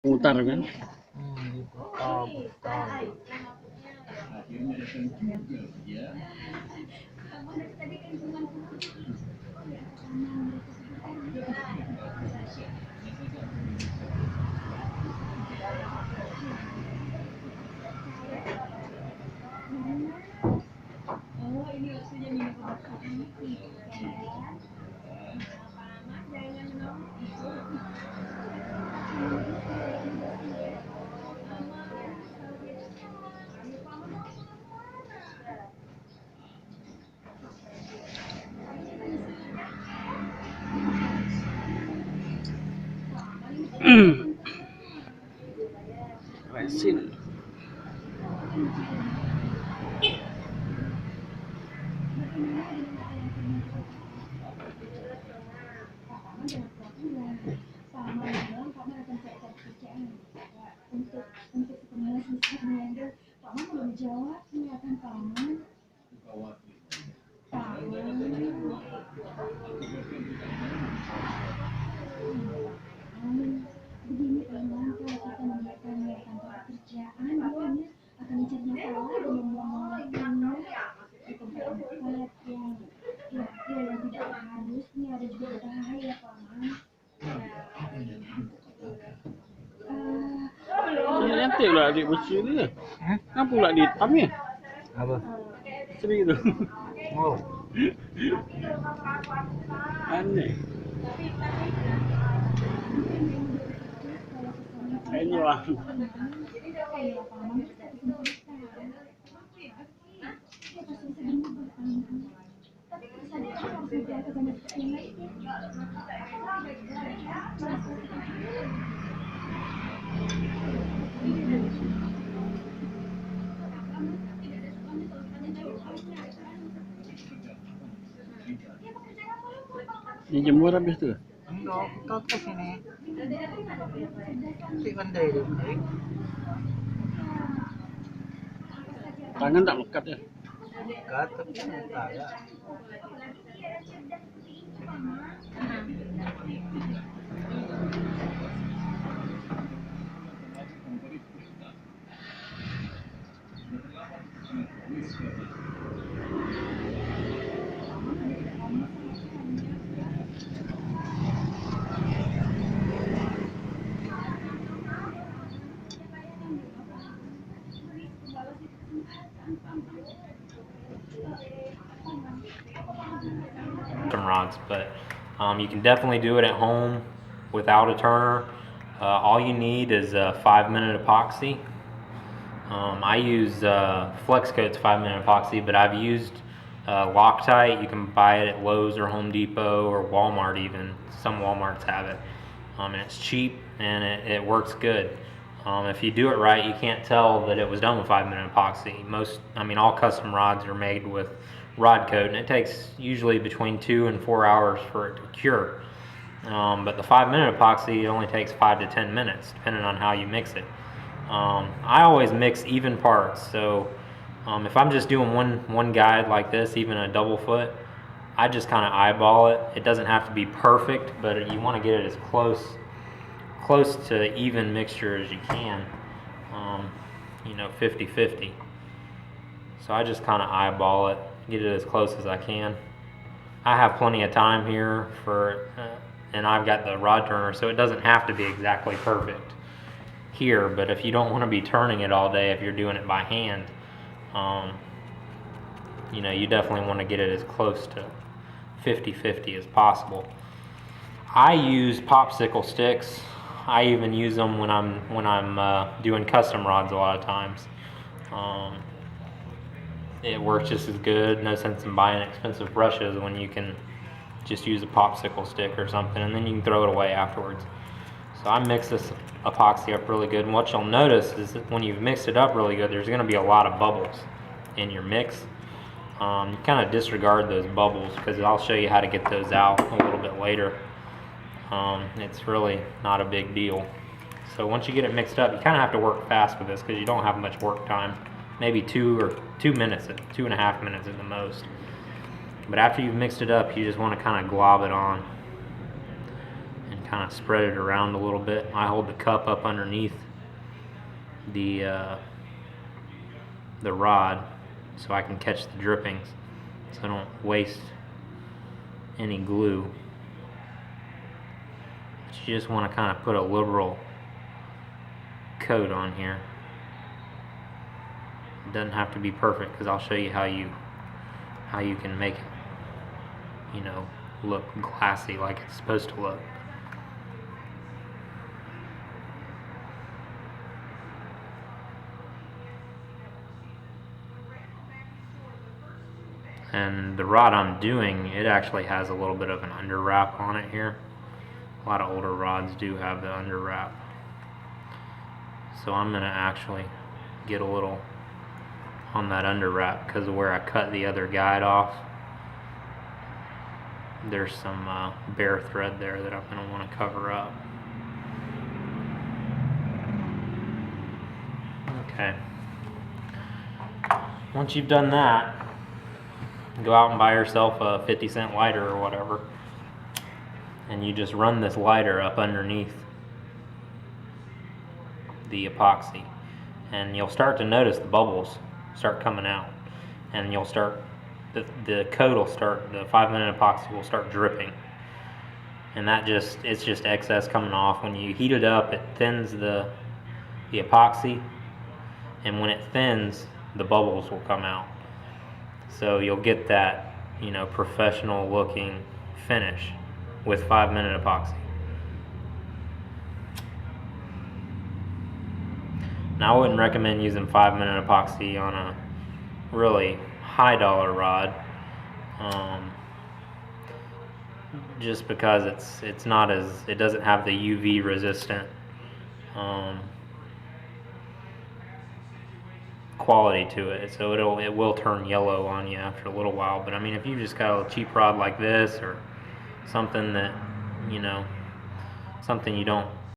Mutar kan. Diputar-putar. Resin. Ini nanti pula adik besi ni. Kenapa pula dihitam ni? Apa? Sini tu. Oh, Aneh. Ini lah. Dijemur habis tu. enggak, kita terus ini. Nanti kan dari kering. Tangan tak lekat ya. Enggak, tapi enggak ya. Rods, but you can definitely do it at home without a turner. All you need is a 5-minute epoxy. I use FlexCoat's 5-minute epoxy, but I've used Loctite. You can buy it at Lowe's or Home Depot or Walmart even. Some Walmarts have it. And it's cheap and it works good. If you do it right, you can't tell that it was done with 5-minute epoxy. All custom rods are made with rod coat, and it takes usually between 2 and 4 hours for it to cure. But the 5-minute epoxy only takes 5 to 10 minutes, depending on how you mix it. I always mix even parts, so if I'm just doing one guide like this, even a double foot, I just kind of eyeball it. It doesn't have to be perfect, but you want to get it as close to even mixture as you can, 50-50. So I just kind of eyeball it, get it as close as I can. I have plenty of time here and I've got the rod turner, so it doesn't have to be exactly perfect here, but if you don't want to be turning it all day, if you're doing it by hand, you definitely want to get it as close to 50-50 as possible. I use popsicle sticks. I even use them when I'm doing custom rods a lot of times. It works just as good. No sense in buying expensive brushes when you can just use a popsicle stick or something, and then you can throw it away afterwards. So I mix this epoxy up really good, and what you'll notice is that when you've mixed it up really good, there's going to be a lot of bubbles in your mix. You kind of disregard those bubbles because I'll show you how to get those out a little bit later. It's really not a big deal. So once you get it mixed up, you kind of have to work fast with this because you don't have much work time. Maybe 2 minutes, 2.5 minutes at the most. But after you've mixed it up, you just want to kind of glob it on and kind of spread it around a little bit. I hold the cup up underneath the rod so I can catch the drippings, so I don't waste any glue. But you just want to kind of put a liberal coat on here. It doesn't have to be perfect, because I'll show you how you can make it, you know, look glassy like it's supposed to look. And the rod I'm doing, it actually has a little bit of an under wrap on it here. A lot of older rods do have the under wrap. So I'm going to actually get a little on that under wrap, because of where I cut the other guide off. There's some bare thread there that I'm going to want to cover up. Okay. Once you've done that, go out and buy yourself a 50-cent lighter or whatever, and you just run this lighter up underneath the epoxy, and you'll start to notice the bubbles start coming out, and you'll start, the coat will start, the 5-minute epoxy will start dripping, and it's just excess coming off. When you heat it up, it thins the epoxy, and when it thins, the bubbles will come out. So you'll get that, you know, professional looking finish with 5-minute epoxy. Now I wouldn't recommend using 5-minute epoxy on a really high dollar rod, just because it doesn't have the UV resistant quality to it, so it will turn yellow on you after a little while. But I mean, if you just got a cheap rod like this, or something that, you know, something you don't